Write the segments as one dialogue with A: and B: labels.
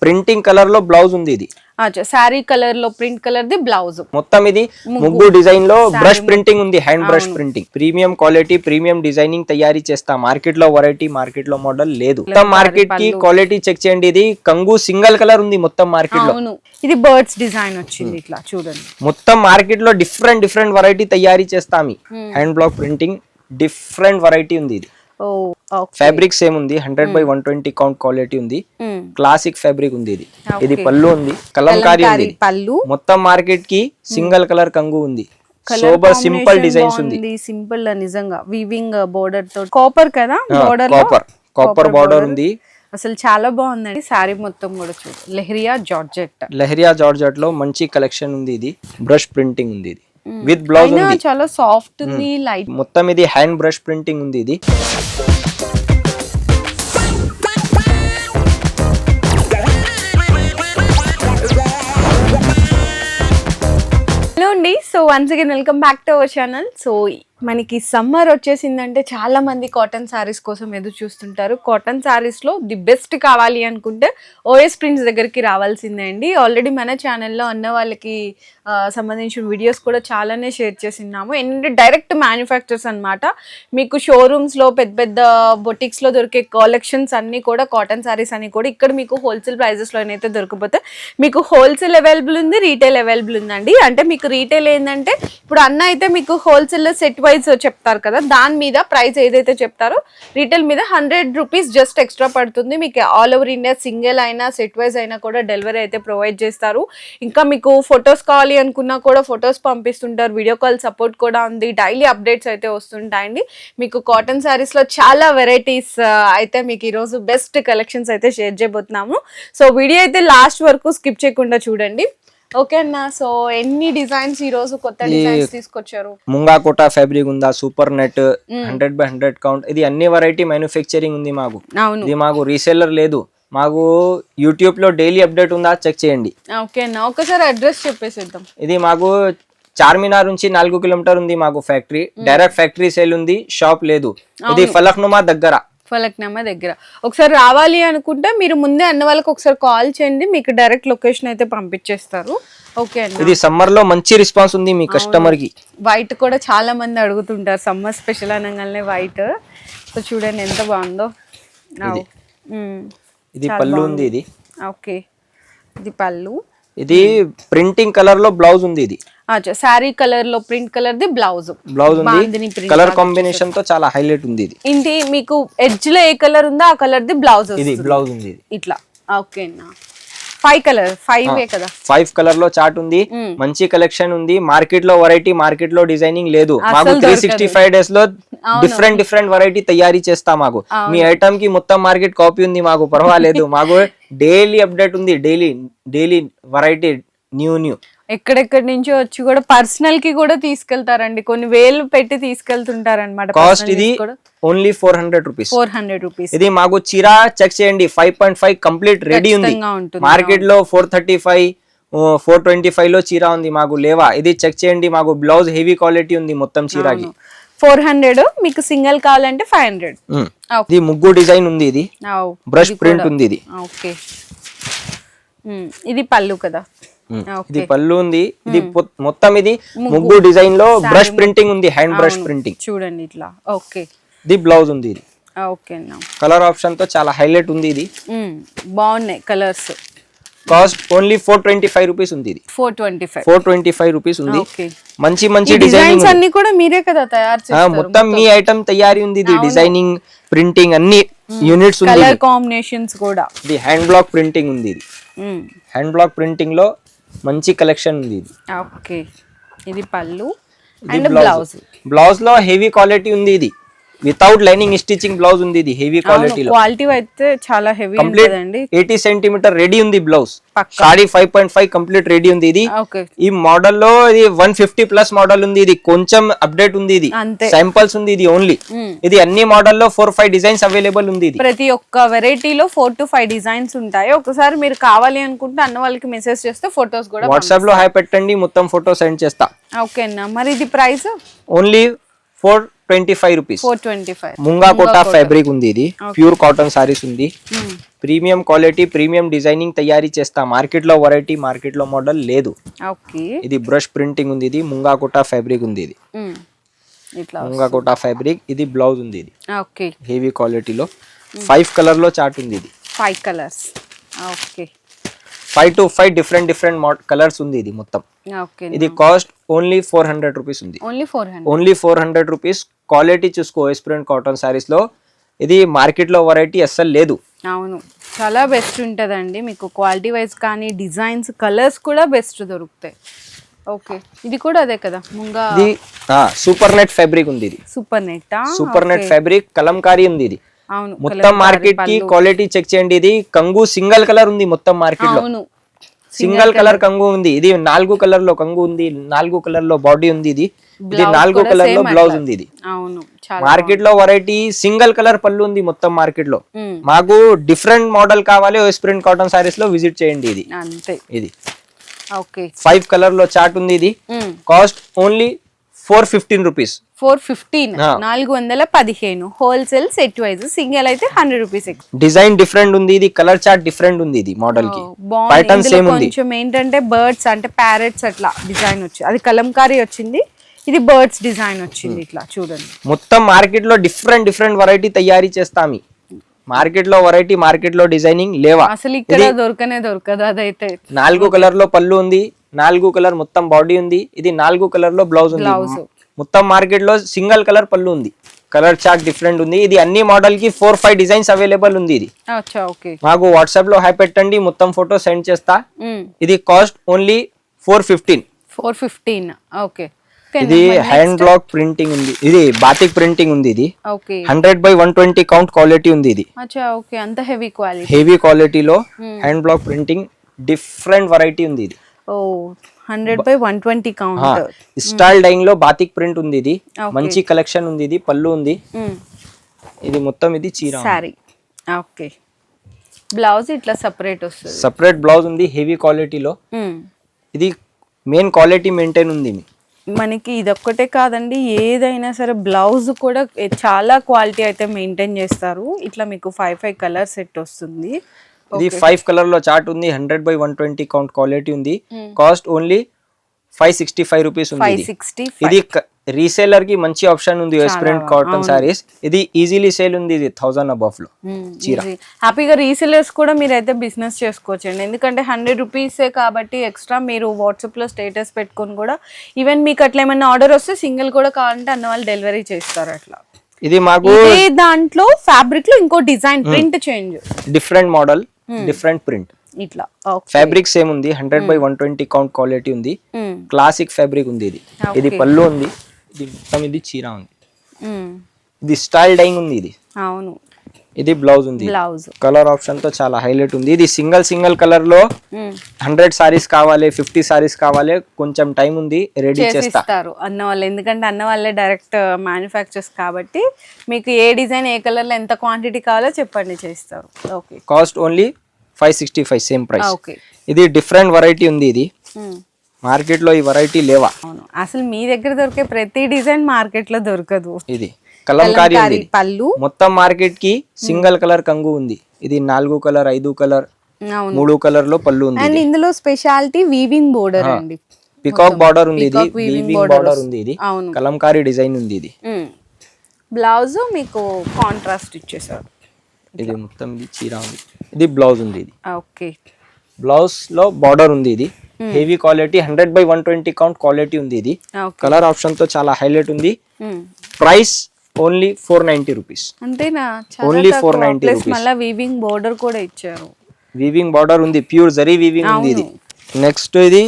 A: Printing colour లో blouse ఉంది ఇది.
B: అచ్చా సారీ కలర్ లో ప్రింట్ కలర్ ది బ్లౌజ్.
A: మొత్తం ఇది ముగ్గు డిజైన్ లో బ్రష్ ప్రింటింగ్ ఉంది, hand brush printing. Premium quality, premium designing తయారీ చేస్తా. మార్కెట్ లో వెరైటీ, మార్కెట్ లో మోడల్ లేదు. మొత్తం మార్కెట్ కి క్వాలిటీ చెక్ చేయండి. ఇది కంగు సింగిల్ కలర్ ఉంది మొత్తం మార్కెట్ లో.
B: ఇది బర్డ్స్ డిజైన్ వచ్చింది ఇట్లా చూడండి.
A: మొత్తం మార్కెట్ లో డిఫరెంట్ డిఫరెంట్ వెరైటీ తయారీ చేస్తాం. Hand block printing different variety ఉంది ఇది. ఫ్యాబ్రిక్ సేమ్ ఉంది, 100/120 కౌంట్ క్వాలిటీ ఉంది. క్లాసిక్ ఫ్యాబ్రిక్ ఉంది ఇది. ఇది పళ్ళు ఉంది, కలంకారీ ఉంది
B: పళ్ళు.
A: మొత్తం మార్కెట్ కి సింగిల్ కలర్ కంగు ఉంది. సోబర్ సింపుల్ డిజైన్స్ ఉంది.
B: సింపుల్ నిజంగా వీవింగ్ బోర్డర్ తో కాపర్ కదా బోర్డర్,
A: కాపర్ బోర్డర్ ఉంది.
B: అసలు చాలా బాగుందండి. సారీ మొత్తం కూడా చూడు లెహరియా
A: జార్జెట్ లో మంచి కలెక్షన్ ఉంది. ఇది బ్రష్ ప్రింటింగ్ ఉంది ఇది విత్ బ్లౌజ్ ఉంది.
B: చాలా సాఫ్ట్ ఉంది, లైట్.
A: మొత్తం ఇది హ్యాండ్ బ్రష్ ప్రింటింగ్ ఉంది ఇది.
B: So once again welcome back to our channel. So మనకి సమ్మర్ వచ్చేసిందంటే చాలా మంది కాటన్ శారీస్ కోసం ఎదురు చూస్తుంటారు. కాటన్ శారీస్ లో ది బెస్ట్ కావాలి అనుకుంటే ఓఎస్ ప్రింట్స్ దగ్గరికి రావాల్సిందే అండి. ఆల్రెడీ మన ఛానల్లో అన్న వాళ్ళకి సంబంధించిన వీడియోస్ కూడా చాలానే షేర్ చేసినాము. ఏంటంటే డైరెక్ట్ మ్యానుఫ్యాక్చర్స్ అనమాట. మీకు షోరూమ్స్ లో పెద్ద పెద్ద బొటిక్స్ లో దొరికే కలెక్షన్స్ అన్ని కూడా కాటన్ శారీస్ అన్ని కూడా ఇక్కడ మీకు హోల్సేల్ ప్రైజెస్ లోనైతే దొరికిపోతే మీకు హోల్సేల్ అవైలబుల్ ఉంది, రీటైల్ అవైలబుల్ ఉందండి. అంటే మీకు రీటైల్ ఏంటంటే ఇప్పుడు అన్న అయితే మీకు హోల్సేల్ లో సెట్ వైజ్ చెప్తారు కదా, దాని మీద ప్రైస్ ఏదైతే చెప్తారో రీటైల్ మీద 100 రూపీస్ జస్ట్ ఎక్స్ట్రా పడుతుంది. మీకు ఆల్ ఓవర్ ఇండియా సింగిల్ అయినా సెట్ వైజ్ అయినా కూడా డెలివరీ అయితే ప్రొవైడ్ చేస్తారు. ఇంకా మీకు ఫొటోస్ కావాలి అనుకున్నా కూడా ఫొటోస్ పంపిస్తుంటారు. వీడియో కాల్ సపోర్ట్ కూడా ఉంది. డైలీ అప్డేట్స్ అయితే వస్తుంటాయండి. మీకు కాటన్ శారీస్ లో చాలా వెరైటీస్ అయితే మీకు ఈరోజు బెస్ట్ కలెక్షన్స్ అయితే షేర్ చేయబోతున్నాము. సో వీడియో అయితే లాస్ట్ వరకు స్కిప్ చేయకుండా చూడండి. ఓకే అన్న, సో ఎన్ని డిజైన్స్ ఈ రోజు కొత్త డిజైన్స్ తీసుకొచ్చారు?
A: ముంగా కోటా ఫ్యాబ్రిక్ ఉందా, సూపర్ నెట్ 100/100 కౌంట్. ఇది అన్ని వెరైటీ మ్యానుఫ్యాక్చరింగ్ ఉంది మాకు. ఇది మాకు రీసెల్లర్ లేదు. మాకు యూట్యూబ్ లో డైలీ అప్డేట్ ఉందా చెక్ చేయండి.
B: ఓకే అన్న, ఒకసారి అడ్రస్ చెప్పేసేద్దాం.
A: ఇది మాకు చార్మినార్ నుంచి 4 కిలోమీటర్ ఉంది మాకు ఫ్యాక్టరీ. డైరెక్ట్ ఫ్యాక్టరీ సేల్ ఉంది, షాప్ లేదు. ఇది ఫలక్నుమా దగ్గర.
B: ఒకసారి రావాలి అనుకుంటే మీరు ముందే అన్న వాళ్ళకి ఒకసారి కాల్ చేయండి, మీకు డైరెక్ట్ లొకేషన్ అయితే పంపించేస్తారు. ఓకే అండి.
A: ఇది సమ్మర్ లో మంచి రెస్పాన్స్ ఉంది మీ కస్టమర్ కి.
B: వైట్ కూడా చాలా మంది అడుగుతుంటారు, సమ్మర్ స్పెషల్ అనగానే వైట్. సో చూడండి ఎంత బాగుందో.
A: ఇది పళ్ళు ఉంది ఇది.
B: ఓకే, ఇది పళ్ళు.
A: ఇది ప్రింటింగ్ కలర్ లో బ్లౌజ్ ఉంది ఇది.
B: సారీ కలర్ లో ప్రింట్ కలర్ ది బ్లౌజ్
A: ఉంది. కలర్ కాంబినేషన్ తో చాలా హైలైట్ ఉంది ఇది.
B: ఇది మీకు ఎడ్జ్ లో ఏ కలర్ ఉందో ఆ కలర్ ది బ్లౌజ్.
A: ఇది బ్లౌజ్ ఉంది
B: ఇట్లా. ఓకే నా 5 కలర్ 5 కదా,
A: 5 కలర్ లో చార్ట్ ఉంది. మంచి కలెక్షన్ ఉంది. మార్కెట్ లో వెరైటీ, మార్కెట్ లో డిజైనింగ్ లేదు. మాకు 365 డేస్ లో డిఫరెంట్ వెరైటీ తయారీ చేస్తా. మాకు మీ ఐటమ్ కి మొత్తం మార్కెట్ కాపీ ఉంది, మాకు పర్వాలేదు. మాకు డైలీ అప్డేట్ ఉంది. డైలీ వెరైటీ న్యూ
B: ఎక్కడెక్కడి నుంచో వచ్చి కూడా పర్సనల్ కి కూడా తీసుకెళ్తారండి. కొన్ని వేలు పెట్టి తీసుకెళ్తుంటారు అనమాట.
A: కాస్ట్ ఇది ఓన్లీ 400 రూపీస్.
B: 400 రూపీస్.
A: ఇది మాకు చీరా చెక్ చేయండి, 5.5 కంప్లీట్ రెడీ ఉంది. మార్కెట్ లో 435 425 లో చీరా ఉంది, మాకు లేవా. ఇది చెక్ చేయండి. మాకు బ్లౌజ్ హెవీ క్వాలిటీ ఉంది మొత్తం చీరాకి.
B: 400. మీకు సింగిల్ కావాలంటే 500.
A: ఇది ముగ్గు డిజైన్ ఉంది. ఇది బ్రష్ ప్రింట్ ఉంది ఇది.
B: ఓకే, ఇది పళ్ళు కదా.
A: ఇది పళ్ళు ఉంది. ఇది మొత్తం ఇది ముగ్గు డిజైన్ లో బ్రష్ ప్రింటింగ్ ఉంది, హ్యాండ్ బ్రష్ ప్రింటింగ్
B: చూడండి ఇట్లా. ఓకే,
A: ఇది బ్లౌజ్ ఉంది ఇది.
B: ఓకే,
A: కలర్ ఆప్షన్ తో చాలా హైలైట్ ఉంది. ఇది
B: బాగున్నాయి కలర్స్.
A: కాస్ట్ ఓన్లీ 425 రూపీస్ ఉంది. ఇది 425 రూపీస్ ఉంది. మంచి డిజైన్స్
B: అన్ని కూడా మీరే కదా తయారు చేస్తారు?
A: మొత్తం మీ ఐటమ్ తయారీ ఉంది. ఇది డిజైనింగ్, ప్రింటింగ్ అన్ని యూనిట్స్ ఉంది.
B: కలర్ కాంబినేషన్స్ కూడా.
A: ఇది హ్యాండ్ బ్లాక్ ప్రింటింగ్ ఉంది. ఇది హ్యాండ్ బ్లాక్ ప్రింటింగ్ లో మంచి కలెక్షన్ ఉంది. ఇది
B: ఓకే, ఇది పళ్ళు అండ్ బ్లౌజ్.
A: బ్లౌజ్ లో హెవీ క్వాలిటీ ఉంది. ఇది వితౌట్ లైనింగ్ స్టిచింగ్ బ్లౌజ్ ఉంది. ఇది హెవీ క్వాలిటీ లో.
B: క్వాలిటీ అయితే చాలా హెవీ ఉంటదండి.
A: 80 సెంటీమీటర్ రెడీ ఉంది బ్లౌజ్. సారీ 5.5 కంప్లీట్ రెడీ ఉంది. ఇది ఈ మోడల్ లో ఇది 150 ప్లస్ మోడల్ ఉంది. ఇది కొంచెం అప్డేట్ ఉంది. ఇది శాంపుల్స్ ఉంది. ఇది ఓన్లీ ఇది అన్ని మోడల్ లో 4-5 డిజైన్స్ అవైలబుల్ ఉంది. ఇది
B: ప్రతి ఒక్క వెరైటీలో 4 to 5 డిజైన్స్ ఉంటాయి. ఒకసారి మీరు కావాలి అనుకుంటే అన్న వాళ్ళకి మెసేజ్ చేస్తే ఫొటోస్ కూడా
A: వాట్సాప్ లో హాయ్ పెట్టండి, మొత్తం ఫోటో సెండ్ చేస్తా.
B: ఓకే అన్న, మరి ఇది ప్రైస్
A: ఓన్లీ 4 425 రూపీస్.
B: 425.
A: ముంగా కోటా ఫ్యాబ్రిక్ ఉంది, ఇది ప్యూర్ కాటన్ సారీస్ ఉంది. ప్రీమియం క్వాలిటీ, ప్రీమియం డిజైనింగ్ తయారీ చేస్తా. మార్కెట్ లో వెరైటీ, మార్కెట్ లో మోడల్ లేదు.
B: ఓకే,
A: ఇది బ్రష్ ప్రింటింగ్ ఉంది, ఇది ముంగా కోటా ఫ్యాబ్రిక్ ఉంది, ఇది
B: ఇట్లా
A: ముంగా కోటా ఫ్యాబ్రిక్. ఇది బ్లౌజ్ ఉంది, ఇది
B: ఓకే
A: హెవీ క్వాలిటీలో 5 కలర్ లో చార్ట్ ఉంది, ఇది
B: 5 colours. Okay,
A: 5 to 5 different colours ఉంది, ఇది మొత్తం.
B: ఓకే,
A: ఇది కాస్ట్ ఓన్లీ 400 రూపీస్ ఉంది. Only 400 rupees. క్వాలిటీ చూసుకో, ఎస్ప్రెంట్ కాటన్ సారీస్ లో ఇది మార్కెట్ లో వెరైటీ అస్సలు లేదు.
B: అవును, చాలా బెస్ట్ ఉంటదండి మీకు. క్వాలిటీ వైజ్ కానీ డిజైన్స్, కలర్స్ కూడా బెస్ట్ దొరుకుతాయి. ఓకే, ఇది కూడా అదే కదా ముంగా.
A: ఇది సూపర్ నెట్ ఫ్యాబ్రిక్ ఉంది, ఇది
B: super net.
A: Super net fabric Kalamkari ఉంది, ఇది
B: అవును.
A: మొత్తం మార్కెట్ కి క్వాలిటీ చెక్ చేయండి. ఇది కంగు సింగిల్ కలర్ ఉంది మొత్తం మార్కెట్ లో.
B: అవును,
A: సింగిల్ కలర్ కంగు ఉంది. ఇది 4 కలర్ లో కంగు ఉంది, 4 కలర్ లో బాడీ ఉంది. ఇది 4 కలర్ లో బ్లౌజ్ ఉంది. ఇది
B: అవును,
A: మార్కెట్ లో వెరైటీ సింగిల్ కలర్ పళ్ళు ఉంది మొత్తం మార్కెట్ లో. మాకు డిఫరెంట్ మోడల్ కావాలి, ఎస్ప్రెంట్ కాటన్ సారీస్ లో విజిట్ చేయండి. ఇది
B: అంతే.
A: ఇది
B: ఓకే,
A: 5 కలర్ లో చార్ట్ ఉంది. ఇది cost only 415 rupees.
B: 415, 415. Wholesale set wise, single అయితే 100 రూపీస్.
A: డిజైన్ డిఫరెంట్ ఉంది, ఇది కలర్ చార్ట్ డిఫరెంట్ ఉంది. ఇది మోడల్ కి ప్యాటర్న్ సేమ్ ఉంది.
B: కొంచెం ఏంటంటే బర్డ్స్ అంటే ప్యారెట్స్ అట్లా డిజైన్ వచ్చింది. అది కలంకారీ వచ్చింది, ఇది బర్డ్స్ డిజైన్ వచ్చింది. ఇట్లా చూడండి,
A: మొత్తం మార్కెట్ లో డిఫరెంట్ వెరైటీ తయారీ చేస్తాము. మార్కెట్ లో వెరైటీ, మార్కెట్ లో డిజైనింగ్ లేవా
B: అసలు. ఇక్కడ దొరకదు అదైతే.
A: 4 కలర్ లో పళ్ళు ఉంది, 4 కలర్ మొత్తం బాడీ ఉంది. ఇది 4 కలర్ లో బ్లౌజ్ ఉంది. మొత్తం మార్కెట్ లో సింగిల్ కలర్ పళ్ళు ఉంది. కలర్ చార్ట్ డిఫరెంట్ ఉంది. ఇది అన్ని మోడల్ కి 4-5 డిజైన్స్ అవైలబుల్ ఉంది. ఇది మాకు వాట్సాప్ లో హై పెట్టండి, మొత్తం ఫోటో సెండ్ చేస్తా. ఇది కాస్ట్ ఓన్లీ 415.
B: ఓకే,
A: ఇది హ్యాండ్ బ్లాక్ ప్రింటింగ్ ఉంది, ఇది బాతిక్ ప్రింటింగ్ ఉంది. ఇది 100/120 కౌంట్ క్వాలిటీ ఉంది. ఇది
B: అంత
A: హెవీ క్వాలిటీలో hand block printing different variety ఉంది. ఇది
B: 100/120 కౌంట్.
A: స్టైల్ డైయింగ్ లో బాతిక్ ప్రింట్ ఉంది. ఇది మంచి కలెక్షన్ ఉంది. ఇది పళ్ళు ఉంది. ఇది మొత్తం ఇది చీర
B: సారీ. ఓకే, బ్లౌజ్ ఇట్లా సెపరేట్ వస్తుంది.
A: సెపరేట్ బ్లౌజ్ ఉంది హెవీ క్వాలిటీలో. ఇది మెయిన్ క్వాలిటీ మెయింటైన్ ఉంది.
B: మనకి ఇదొక్కటే కాదండి, ఏదైనా సరే బ్లౌజ్ కూడా చాలా క్వాలిటీ అయితే మెయింటైన్ చేస్తారు. ఇట్లా మీకు 5 కలర్ సెట్ వస్తుంది.
A: ఇది 5 కలర్ లో చార్ట్ ఉంది, 100/120 కౌంట్ క్వాలిటీ ఉంది. కాస్ట్ ఓన్లీ 565 రూపీస్ ఉంది. ఇది రీసేలర్ కి మంచి ఆప్షన్ ఉంది, ఎస్ప్రెంట్ కాటన్ సారీస్. ఇది ఈజీలీ సేల్ ఉంది. ఇది 1000 అబవ్ లో చీర.
B: హ్యాపీగా రీసేలర్స్ కూడా మీరైతే బిజినెస్ చేసుకోవచ్చండి. ఎందుకంటే 100 రూపీసే కాబట్టి ఎక్స్ట్రా మీరు వాట్సాప్ లో స్టేటస్ పెట్టుకొని కూడా, ఈవెన్ మీకు అట్లా ఏమైనా ఆర్డర్ వస్తే సింగిల్ కూడా కావాలంటే అన్న వాళ్ళు డెలివరీ చేస్తారు. అట్లా
A: ఇది మాకు
B: దాంట్లో ఫ్యాబ్రిక్ లో ఇంకో design print change,
A: different model, different print.
B: ఇట్లా
A: ఫ్యాబ్రిక్ సేమ్ ఉంది, 100/120 కౌంట్ క్వాలిటీ ఉంది. క్లాసిక్ ఫ్యాబ్రిక్ ఉంది. ఇది పళ్ళు ఉంది. ఇది మొత్తం ఇది చీర ఉంది. ఇది స్టైల్ డైయింగ్ ఉంది. ఇది
B: అవును.
A: ఇది బ్లౌజ్ ఉంది. కలర్ ఆప్షన్ తో చాలా హైలైట్ ఉంది. ఇది సింగిల్ కలర్ లో 100 సారీస్ కావాలి, 50 సారీస్ కావాలి, కొంచెం టైం ఉంది, రెడీ చేస్తారు
B: అన్న వాళ్ళు. ఎందుకంటే అన్న వాళ్ళే డైరెక్ట్ మ్యానుఫ్యాక్చర్స్ కాబట్టి మీకు ఏ డిజైన్ ఏ కలర్ లో ఎంత క్వాంటిటీ కావాలో చెప్పండి, చేస్తారు. Okay,
A: cost only 565 same price. ఇది డిఫరెంట్ వెరైటీ ఉంది. ఇది మార్కెట్ లో ఈ వెరైటీ లేవా.
B: అసలు మీ దగ్గర దొరికే ప్రతి డిజైన్ మార్కెట్ లో దొరకదు.
A: ఇది కలంకారీ పళ్ళు. మొత్తం మార్కెట్ కి సింగిల్ కలర్ కంగు ఉంది. ఇది 4 కలర్, 5 కలర్, 3 కలర్ లో పళ్ళు ఉంది.
B: అండ్ ఇందులో స్పెషాలిటీ వీవింగ్ బోర్డర్ అండి.
A: పికాక్ బార్డర్ ఉంది. ఇది వీవింగ్ బార్డర్ ఉంది. ఇది కలంకారీ డిజైన్ ఉంది. ఇది
B: బ్లౌజ్ మీకు కాంట్రాస్ట్ ఇచ్చేసారు.
A: ఇది మొత్తం ఇది చీర ఉంది. ఇది బ్లౌజ్ ఉంది. ఇది
B: ఓకే,
A: బ్లౌజ్ లో బార్డర్ ఉంది. ఇది హెవీ క్వాలిటీ, 100/120 కౌంట్ క్వాలిటీ ఉంది. ఇది కలర్ ఆప్షన్ తో చాలా హైలైట్ ఉంది. Price only 490 rupees.
B: అంతేనా?
A: Only 490 rupees.
B: మళ్ళీ వీవింగ్ బోర్డర్ కూడా ఇచ్చారు.
A: వీవింగ్ బార్డర్ ఉంది, ప్యూర్ జరీ వీవింగ్ ఉంది. ఇది నెక్స్ట్ ఇది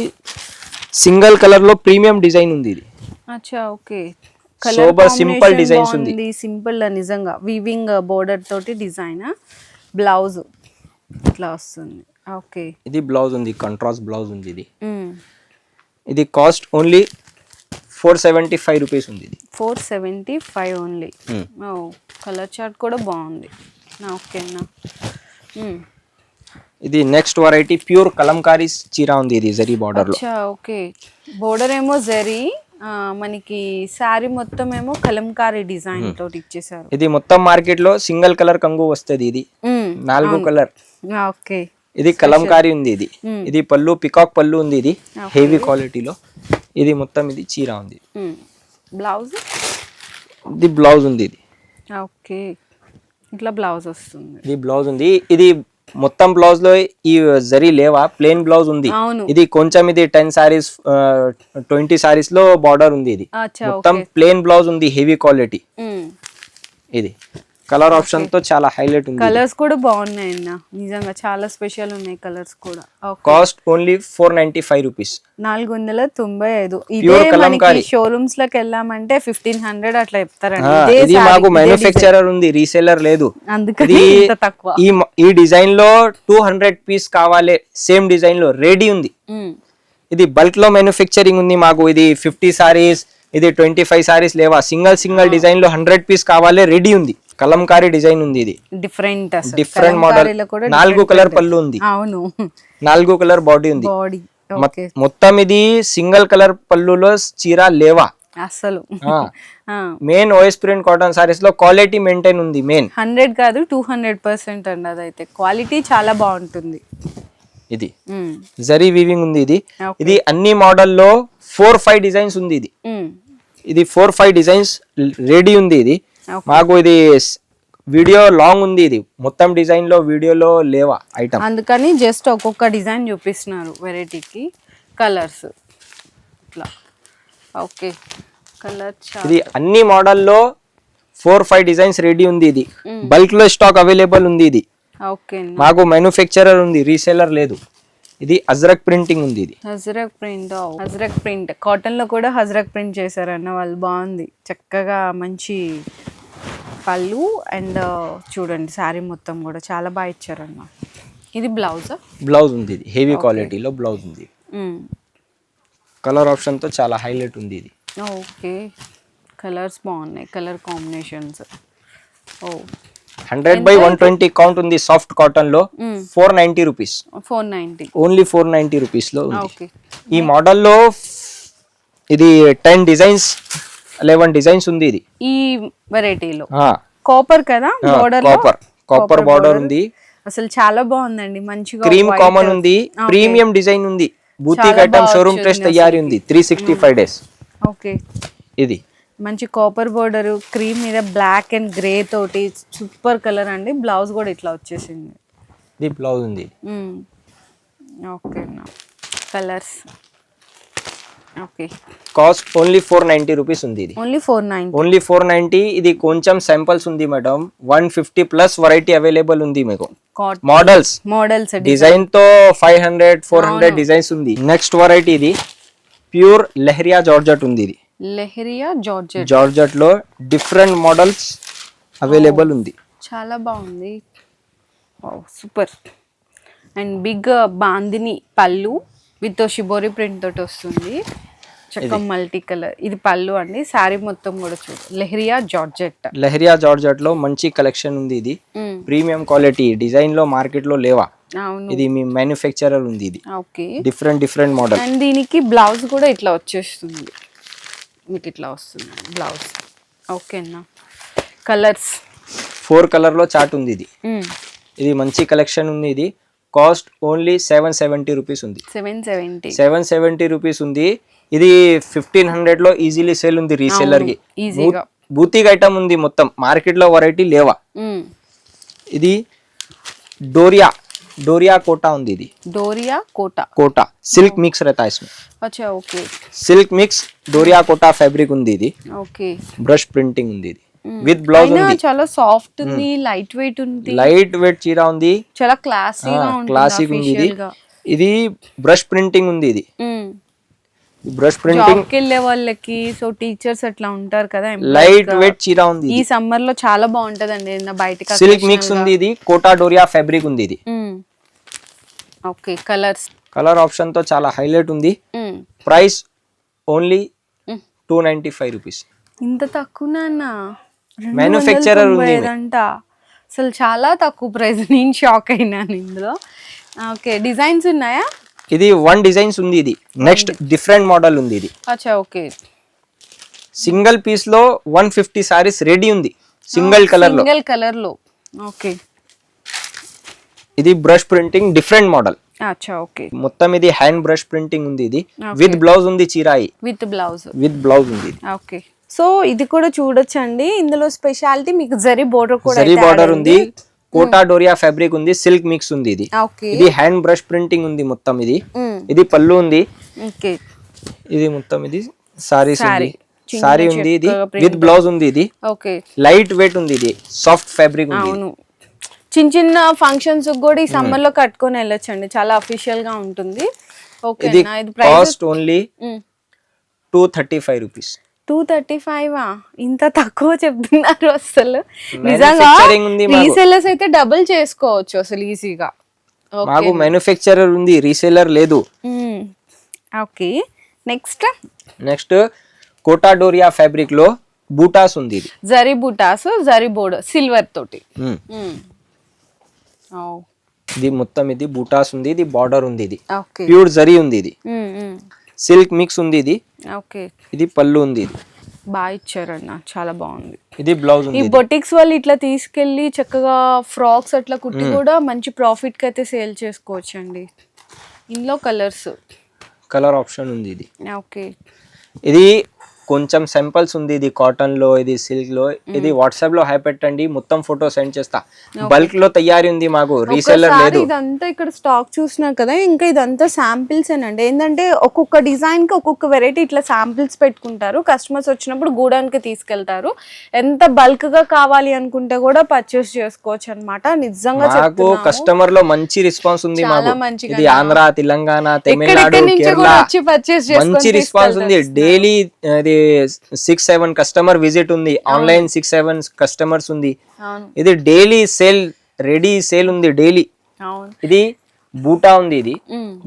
A: సింగిల్ కలర్ లో ప్రీమియం డిజైన్ ఉంది. ఇది
B: అచ్చా, ఓకే.
A: సోబర్ సింపుల్ డిజైన్స్ ఉంది.
B: సింపుల్ నిజంగా వీవింగ్ బోర్డర్ తోటి డిజైన్. బ్లౌజ్ ఇట్లా వస్తుంది. ఓకే,
A: ఇది బ్లౌజ్ ఉంది, కాంట్రాస్ట్ బ్లౌజ్ ఉంది. ఇది కాస్ట్ ఓన్లీ 475 రూపీస్ ఉంది.
B: 475 ఓన్లీ. కలర్ చార్ట్ కూడా బాగుంది. ఓకేనా.
A: ఇది నెక్స్ట్ వెరైటీ ప్యూర్ కలంకారీ చీర ఉంది. ఇది జరీ బార్డర్ లో.
B: ఓకే, బోర్డర్ ఏమో జరీ మనకి శారీ మొత్తం ఏమో కలంకారీ డిజైన్ తోటి ఇచ్చేసారు.
A: ఇది మొత్తం మార్కెట్ లో సింగిల్ కలర్ కంగు వస్తది. ఇది 4 కలర్.
B: ఓకే,
A: ఇది కలంకారీ ఉంది. ఇది పళ్ళు పికాక్ పళ్ళు ఉంది. ఇది హెవీ క్వాలిటీలో. ఇది మొత్తం ఇది చీర ఉంది.
B: బ్లౌజ్
A: ఇది బ్లౌజ్ ఉంది. ఇది
B: ఓకే, ఇట్లా బ్లౌజ్ వస్తుంది.
A: ఇది బ్లౌజ్ ఉంది. ఇది మొత్తం బ్లౌజ్ లో ఈ జరీ లేవా, ప్లేన్ బ్లౌజ్ ఉంది. ఇది కొంచెం ఇది 10 సారీస్ 20 సారీస్ లో బార్డర్ ఉంది. ఇది మొత్తం ప్లేన్ బ్లౌజ్ ఉంది, హెవీ క్వాలిటీ. ఇది కలర్ ఆప్షన్ తో చాలా హైలైట్ ఉంది.
B: కలర్స్ కూడా బాగున్నాయి అన్న, నిజంగా చాలా స్పెషల్ ఉన్నాయి కలర్స్ కూడా.
A: Cost only 495 rupees.
B: 495. ఇదే మనకి షోరూమ్స్ లోకి వెళ్ళామంటే 1500 అట్లా చెప్తారండి.
A: ఇది మాకు మ్యానుఫ్యాక్చరర్ ఉంది, రీసేలర్ లేదు.
B: అందుకని ఇంత తక్కువ.
A: ఈ డిజైన్ లో 200 పీస్ కావాలి, సేమ్ డిజైన్ లో రెడీ ఉంది. ఇది బల్క్ లో మ్యానుఫ్యాక్చరింగ్ ఉంది మాకు. ఇది 50 సారీస్, ఇది 25 సారీస్ లేవా, సింగిల్ డిజైన్ లో 100 పీస్ కావాలి, రెడీ ఉంది. కలంకారీ డిజైన్ ఉంది. ఇది డిఫరెంట్ మోడల్. 4 కలర్ పళ్ళు ఉంది.
B: అవును,
A: 4 కలర్ బాడీ ఉంది. మొత్తం ఇది సింగిల్ కలర్ పళ్ళులో చీర లేవా
B: అసలు.
A: Main OS print cotton saris లో క్వాలిటీ మెయింటైన్ ఉంది. మెయిన్
B: 100 కాదు 200% అండి. అదైతే క్వాలిటీ చాలా బాగుంటుంది.
A: ఇది జరీ వీవింగ్ ఉంది. ఇది అన్ని మోడల్ లో 4-5 డిజైన్స్ ఉంది. ఇది 4-5 డిజైన్స్ రెడీ ఉంది. ఇది మాకు ఇది వీడియో లాంగ్ ఉంది. ఇది మొత్తం డిజైన్ లో వీడియోలో లేవా ఐటమ్,
B: అందుకని జస్ట్ ఒక్కొక్క డిజైన్ చూపిస్తున్నారు వెరైటీకి. కలర్స్ ఇట్లా. ఓకే, కలర్
A: ఇది అన్ని మోడల్లో 4-5 డిజైన్స్ రెడీ ఉంది. ఇది బల్క్ లో స్టాక్ అవైలబుల్ ఉంది. ఇది
B: ఓకే,
A: మాకు మ్యానుఫ్యాక్చరర్ ఉంది, రీసేలర్ లేదు. ఇది అజ్రక్ ప్రింటింగ్ ఉంది. ఇది
B: అజ్రక్ ప్రింట్ కాటన్ లో కూడా అజ్రక్ ప్రింట్ చేశారన్న వాళ్ళు. బాగుంది, చక్కగా మంచి పళ్ళు. అండ్ చూడండి శారీ మొత్తం కూడా చాలా బాగా ఇచ్చారన్న. ఇది బ్లౌజ్ ఉంది. ఇది హెవీ క్వాలిటీలో బ్లౌజ్ ఉంది. కలర్ ఆప్షన్ తో చాలా హైలైట్ ఉంది. ఇది ఓకే, కలర్స్ బాగున్నాయి, కలర్ కాంబినేషన్స్.
A: 100/120 కౌంట్ ఉంది. సాఫ్ట్ కాటన్ లో 490 రూపీస్.
B: 490
A: ఓన్లీ 490 రూపీస్ లో ఉంది. ఈ మోడల్ లో ఇది 10 డిజైన్స్ 11 డిజైన్స్ ఉంది. ఇది ఈ
B: వెరైటీలో కాపర్ కదా, బోర్డర్
A: కాపర్ బార్డర్ ఉంది.
B: అసలు చాలా బాగుందండి, మంచిగా
A: క్రీమ్ కామన్ ఉంది. ప్రీమియం డిజైన్ ఉంది. బూటిక్ ఐటమ్ షోరూమ్ ప్రెస్ తయారీ ఉంది. 365 డేస్.
B: ఓకే,
A: ఇది
B: మంచి కాపర్ బోర్డర్, క్రీమ్ మీద బ్లాక్ అండ్ గ్రే తోటి సూపర్ కలర్ అండి. బ్లౌజ్ కూడా ఇట్లా వచ్చేసింది.
A: ఇది బ్లౌజ్ ఉంది.
B: Okay, colours. Okay,
A: cost only 490 rupees ఉంది. ఇది
B: ఓన్లీ
A: 490. ఇది కొంచెం శాంపిల్స్ ఉంది మేడం. 150 ప్లస్ వెరైటీ అవైలబుల్ ఉంది మీకు. మోడల్స్ డిజైన్ తో 500-400 డిజైన్స్ ఉంది. నెక్స్ట్ వెరైటీ ఇది ప్యూర్ లెహరియా జార్జెట్ ఉంది. ఇది
B: లెహరియా
A: జార్జెట్ లో డిఫరెంట్ మోడల్స్ అవైలబుల్ ఉంది.
B: చాలా బాగుంది, సూపర్. అండ్ బిగ్ బాందిని పళ్ళు విత్ షిబోరి ప్రింట్ తోటి వస్తుంది. చక్కగా మల్టీ కలర్. ఇది పళ్ళు అండి. శారీ మొత్తం కూడా చూడు లెహరియా జార్జెట్ లో మంచి కలెక్షన్ ఉంది. ఇది ప్రీమియం క్వాలిటీ డిజైన్ లో మార్కెట్ లో లేవా. ఇది మీ మ్యానుఫ్యాక్చరర్ ఉంది. ఇది డిఫరెంట్ మోడల్. అండ్ దీనికి బ్లౌజ్ కూడా ఇట్లా వచ్చేస్తుంది మీకు. ఇట్లా వస్తుంది బ్లౌజ్. ఓకేనా, కలర్స్
A: 4 కలర్ లో చార్ట్ ఉంది. ఇది మంచి కలెక్షన్ ఉంది. ఇది కాస్ట్ ఓన్లీ 770 రూపీస్ ఉంది. 770 రూపీస్ ఉంది. ఇది 1500 లో ఈజీలీ సేల్ ఉంది రీసేలర్ కి. బూటిక్ ఐటమ్ ఉంది. మొత్తం మార్కెట్ లో వెరైటీ లేవా. ఇది डोरिया कोटा ఉంది. ఇది
B: डोरिया
A: कोटा सिल्क मिक्स रहता है इसमें.
B: अच्छा, ओके,
A: सिल्क मिक्स डोरिया कोटा फैब्रिक ఉంది. ఇది
B: ఓకే,
A: బ్రష్ ప్రింటింగ్ ఉంది. ఇది విత్ బ్లౌజ్ ఉంది.
B: చాలా సాఫ్ట్ ఉంది, లైట్ వెయిట్
A: చీర ఉంది.
B: చాలా క్లాసీగా ఉంటుంది.
A: క్లాసిక్ ఉంది. ఇది బ్రష్ ప్రింటింగ్ ఉంది. ఇది బ్రష్ ప్రింటింగ్
B: వెళ్ళే వాళ్ళకి, సో టీచర్స్ అట్లా ఉంటారు కదా,
A: లైట్ వెయిట్ చీర ఉంది.
B: ఈ సమ్మర్ లో చాలా బాగుంటదండి. బయటకి
A: సిల్క్ మిక్స్ ఉంది. ఇది కోటా డోరియా ఫ్యాబ్రిక్ ఉంది. ఇది
B: ఓకే,
A: కలర్ ఆప్షన్ తో చాలా హైలైట్ ఉంది. Price only 295 rupees.
B: ఇంత తక్కువనా?
A: మ్యానుఫ్యాక్చరర్ ఉంది
B: అంట. అసలు చాలా తక్కువ ప్రైస్. నేను షాక్ అయినాను ఇందులో. ఓకే, డిజైన్స్ ఉన్నాయా?
A: ఇది 1 డిజైన్స్ ఉంది. ఇది నెక్స్ట్ డిఫరెంట్ మోడల్ ఉంది. ఇది
B: అచ్చా, ఓకే,
A: సింగిల్ పీస్ లో 150 సారీస్ రెడీ ఉంది సింగిల్ కలర్ లో.
B: సింగిల్ కలర్ లో. ఓకే,
A: ఇది బ్రష్ ప్రింటింగ్ డిఫరెంట్ మోడల్.
B: అచ్చా ఓకే.
A: మొత్తం ఇది హ్యాండ్ బ్రష్ ప్రింటింగ్ ఉంది. ఇది విత్ బ్లౌజ్ ఉంది, చీరాయి
B: విత్
A: బ్లౌజ్ ఉంది.
B: ఓకే, సో ఇది కూడా చూడొచ్చండి. ఇందులో స్పెషాలిటీ మీకు జరీ బోర్డర్ కూడా
A: జరీ బార్డర్ ఉంది, కోటా డోరియా ఫ్యాబ్రిక్ ఉంది, సిల్క్ మిక్స్ ఉంది. ఇది
B: ఓకే,
A: ఇది హ్యాండ్ బ్రష్ ప్రింటింగ్ ఉంది మొత్తం. ఇది పళ్ళు ఉంది.
B: ఓకే,
A: ఇది మొత్తం ఇది సారీస్ ఉంది, సారీ ఉంది. ఇది విత్ బ్లౌజ్ ఉంది. ఇది
B: ఓకే,
A: లైట్ వెయిట్ ఉంది. ఇది సాఫ్ట్ ఫ్యాబ్రిక్ ఉంది.
B: అవును, చిన్న చిన్న ఫంక్షన్స్ కూడా ఈ సమ్మర్ లో కట్టుకొని వెళ్ళొచ్చండి, చాలా అఫీషియల్ గా ఉంటుంది. ఓకే,
A: ఇది కాస్ట్ ఓన్లీ 235 రూపీస్.
B: 235 ఇంత తక్కువ చెప్తున్నారు అసలు. నిజంగా రీసెల్లర్స్ అయితే డబుల్ చేసుకోవచ్చు అసలు ఈజీగా.
A: మాకు మ్యానుఫ్యాక్చరర్ ఉంది, రీసెల్లర్ లేదు.
B: Okay, next
A: Kota Doria fabric లో బూటాస్ ఉంది. ఇది
B: జరీ బూటాస్, జరీ బోర్డర్ సిల్వర్ తోటి.
A: ఇది మొత్తం ఇది బూటాస్ ఉంది. ఇది బార్డర్ ఉంది. ఇది
B: ఓకే,
A: ప్యూర్ జరీ ఉంది. ఇది సిల్క్ మిక్స్ ఉంది. ఇది
B: ఓకే,
A: ఇది పళ్ళు ఉంది. ఇది
B: బాగా ఇచ్చారన్న, చాలా బాగుంది.
A: ఇది బ్లౌజ్ ఉంది.
B: ఈ బొటిక్స్ వాళ్ళు ఇట్లా తీసుకెళ్లి చక్కగా ఫ్రాక్స్ అట్లా కుట్టి కూడా మంచి ప్రాఫిట్ కి అయితే సేల్ చేసుకోవచ్చు అండి. ఇందులో కలర్ ఆప్షన్ ఉంది. ఇది ఓకే,
A: ఇది కొంచెం సింపుల్స్ ఉంది. ఇది కాటన్ లో, ఇది సిల్క్ లో. ఇది వాట్సాప్ లో హై పెట్టండి, మొత్తం ఫోటో సెండ్ చేస్తా. బల్క్ లో తయారీ ఉంది మాకు, రీసెల్లర్ లేదు.
B: ఇదంతా ఇక్కడ స్టాక్ చూసినారు కదా, ఇంకా ఇదంతా శాంపిల్స్ అండి. ఏంటంటే ఒక్కొక్క డిజైన్ కి ఒక్కొక్క వెరైటీ ఇట్లా శాంపిల్స్ పెట్టుకుంటారు. కస్టమర్స్ వచ్చినప్పుడు గూడానికి తీసుకెళ్తారు. ఎంత బల్క్ గా కావాలి అనుకుంటే కూడా పర్చేస్ చేసుకోవచ్చు అన్నమాట. నిజంగా
A: మాకు కస్టమర్ లో మంచి రెస్పాన్స్ ఉంది. మాకు ఇది ఆంధ్ర, తెలంగాణ, తమిళనాడు, కేరళ మంచి రెస్పాన్స్ ఉంది. డైలీ 6-7 కస్టమర్ విజిట్ ఉంది. ఆన్లైన్ 6-7 కస్టమర్స్ ఉంది. ఇది డైలీ సేల్, రెడీ సేల్ ఉంది డైలీ. ఇది బూటా ఉంది. ఇది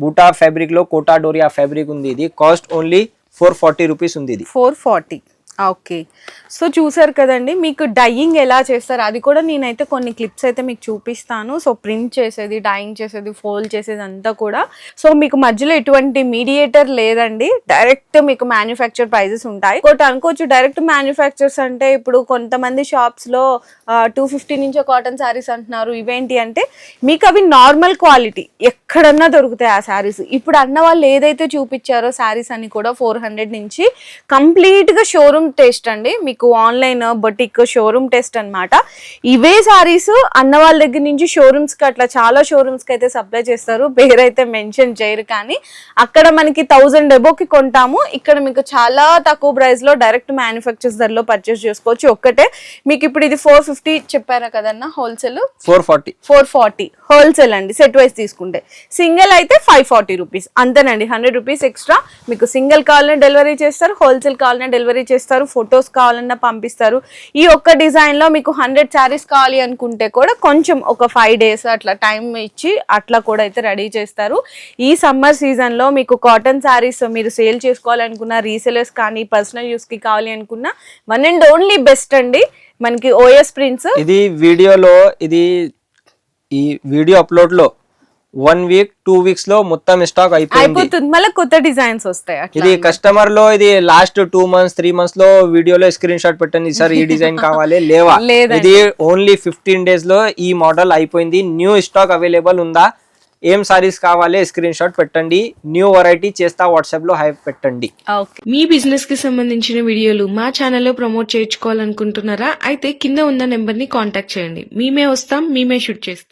A: బూటా ఫ్యాబ్రిక్ లో కోటా డోరియా ఫ్యాబ్రిక్ ఉంది. ఇది కాస్ట్ ఓన్లీ 440 రూపీస్ ఉంది. ఇది
B: 440. ఓకే, సో చూసారు కదండి, మీకు డైయింగ్ ఎలా చేస్తారు అది కూడా నేనైతే కొన్ని క్లిప్స్ అయితే మీకు చూపిస్తాను. సో ప్రింట్ చేసేది, డైయింగ్ చేసేది, ఫోల్డ్ చేసేది అంతా కూడా. సో మీకు మధ్యలో ఎటువంటి మీడియేటర్ లేదండి, డైరెక్ట్ మీకు మ్యానుఫ్యాక్చర్ ప్రైజెస్ ఉంటాయి. ఒకటి అనుకోవచ్చు, డైరెక్ట్ మ్యానుఫ్యాక్చర్స్ అంటే ఇప్పుడు కొంతమంది షాప్స్ లో 250 నుంచో కాటన్ శారీస్ అంటున్నారు. ఇవేంటి అంటే మీకు అవి నార్మల్ క్వాలిటీ ఎక్కడన్నా దొరుకుతాయి ఆ శారీస్. ఇప్పుడు అన్న వాళ్ళు ఏదైతే చూపించారో శారీస్ అని కూడా 400 నుంచి కంప్లీట్ గా షోరూమ్ టెస్ట్ అండి. మీకు ఆన్లైన్ బొటిక్ షోరూమ్ టెస్ట్ అన్నమాట. ఇవే సారీస్ అన్న వాళ్ళ దగ్గర నుంచి షోరూమ్స్ కి అట్లా చాలా షోరూమ్స్ కి అయితే సప్లై చేస్తారు. పేరైతే మెన్షన్ చేయరు, కానీ అక్కడ మనకి 1000 ఎబోకి కొంటాము. ఇక్కడ మీకు చాలా తక్కువ ప్రైస్ లో డైరెక్ట్ మ్యానుఫ్యాక్చర్స్ ధరలో పర్చేస్ చేసుకోవచ్చు. ఒక్కటే మీకు ఇప్పుడు ఇది 450 చెప్పారా కదన్నా, హోల్సేల్ 440 హోల్సేల్ అండి. సెట్ వైస్ తీసుకుంటే సింగిల్ అయితే 540 రూపీస్ అంతేనండి. 100 రూపీస్ ఎక్స్ట్రా. మీకు సింగిల్ కావాలన్నా డెలివరీ చేస్తారు, హోల్సేల్ కావాలన్నా డెలివరీ చేస్తారు, ఫొటోస్ కావాలన్నా పంపిస్తారు. ఈ ఒక్క డిజైన్ లో మీకు 100 శారీస్ కావాలి అనుకుంటే కూడా కొంచెం ఒక 5 days అట్లా టైం ఇచ్చి అట్లా కూడా అయితే రెడీ చేస్తారు. ఈ సమ్మర్ సీజన్ లో మీకు కాటన్ శారీస్ మీరు సేల్ చేసుకోవాలనుకున్న, రీసెలర్స్ కానీ పర్సనల్ యూస్ కి కావాలి అనుకున్న, వన్ అండ్ ఓన్లీ బెస్ట్ అండి మనకి ఓఎస్ ప్రింట్స్.
A: ఇది వీడియోలో, ఇది ఈ వీడియో అప్లోడ్ లో 1 week 2 weeks లో మొత్తం స్టాక్ అయిపోతుంది.
B: మళ్ళీ కొత్త డిజైన్స్ వస్తాయి.
A: ఇది కస్టమర్ లో ఇది లాస్ట్ 2 months 3 months లో వీడియోలో స్క్రీన్ షాట్ పెట్టండి, సార్ ఈ డిజైన్ కావాలి లేవా. ఇది ఓన్లీ 15 days లో ఈ మోడల్ అయిపోయింది. న్యూ స్టాక్ అవైలబుల్ ఉందా, ఏం సారీస్ కావాలి స్క్రీన్ షాట్ పెట్టండి, న్యూ వెరైటీ చేస్తా, వాట్సాప్ లో హై పెట్టండి.
C: మీ బిజినెస్ కి సంబంధించిన వీడియోలు మా ఛానల్లో ప్రమోట్ చేయించుకోవాలనుకుంటున్నారా? అయితే కింద ఉన్న నెంబర్ ని కాంటాక్ట్ చేయండి. మేమే వస్తాం, మేమే షూట్ చేస్తాం.